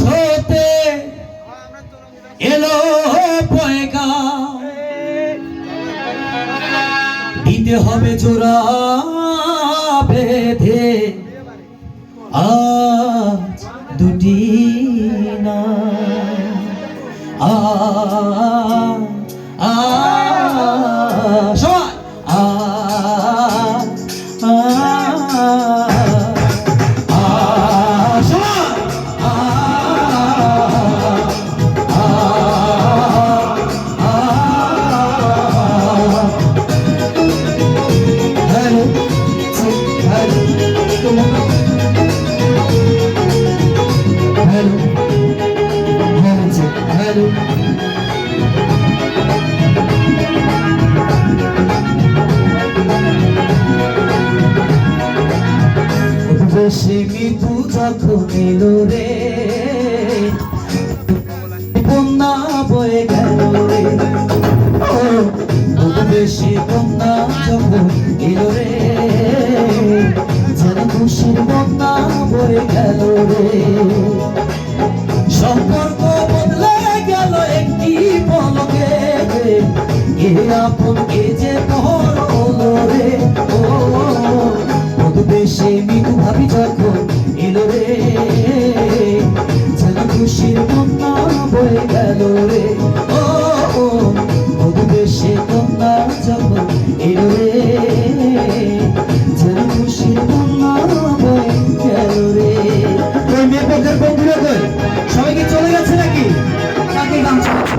হতে এলো পয়গাম, দিতে হবে জোড়া বেঁধে আজ দুটি না। সে মৃত্যু যখন এলো রে, বন্যা বয়ে গেল রে, বেশি বন্যা যখন এলো রে, যেন খুশির বন্যা বয়ে গেল রে। সম্পর্ক বদলে গেল একটি পলকে, এ আপন কে যে পর হলো রে। বেশি মৃত্যু ভাবি যখন এলো রে, যেন খুশির বন্যা বয়ে গেল রে। ও বেশি বন্যা যখন এলো রে, যেন খুশির বন্যা বয়ে গেল রে। ওই মেয়ে পক্ষের বন্ধুরা কই? সবাই কি চলে গেছে নাকি? কাকে গান শোনাচ্ছে?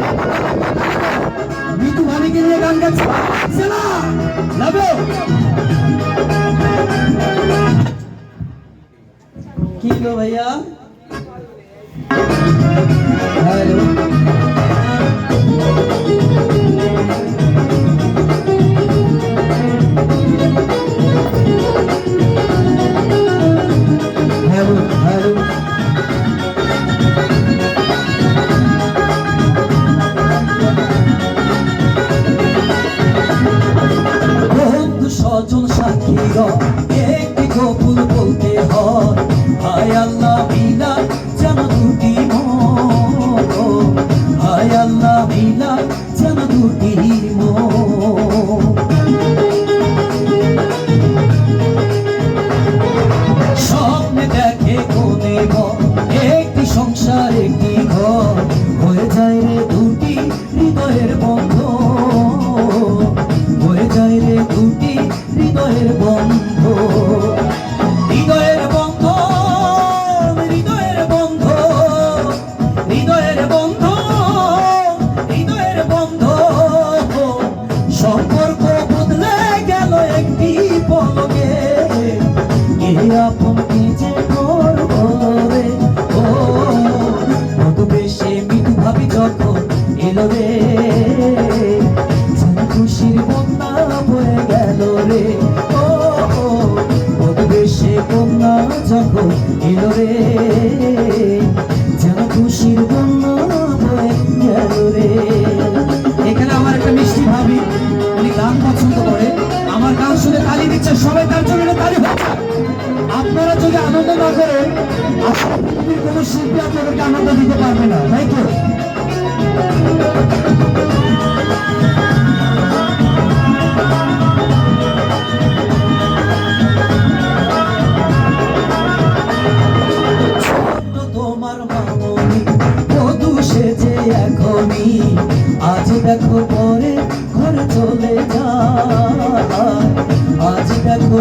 মৃত্যু ভাবিকে নিয়ে গান গাচ্ছে না? লাভো কি গো ভাইয়া? হ্যালো, হ্যালো হ্যালো, বন্ধু স্বজন সাথীরা একটি কবুল বলতে হয়। হায় আল্লাহ মিলা যেন দুটি মন, হায় আল্লাহ মিলা যেন দুটি মন। স্বপ্নে দেখে কোনে একটি সংসার একটি ঘর, হয়ে যায় রে দুটি হৃদয়ের বন্ধন, হয়ে যায় রে দুটি হৃদয়ের বন্ধন। হৃদয়ের বন্ধন, হৃদয়ের বন্ধন, হৃদয়ের বন্ধন, হৃদয়ের বন্ধন। সম্পর্ক বদলে গেল একটি পলকে, কে আপন কে যে পর হলো রে। কত বেশি মৃত্যু ভাবি যখন এলো রে, যেন খুশির বন্যা বয়ে গেল রে। বেশি বন্যা যখন এলো রে, যেন খুশির বন্যা বয়ে গেল রে। এখানে আমার একটা মিষ্টি ভাবি, উনি গান পছন্দ করে, আমার গান শুনে তালি দিচ্ছে, সবাই তার জন্য তালি হচ্ছে। আপনারা যদি আনন্দ না করেন, পৃথিবীর কোনো শিল্পী আপনাদেরকে আনন্দ দিতে পারবে না, তাই তো? আজ দেখো পরে ঘরে চলে যায়, আজ দেখো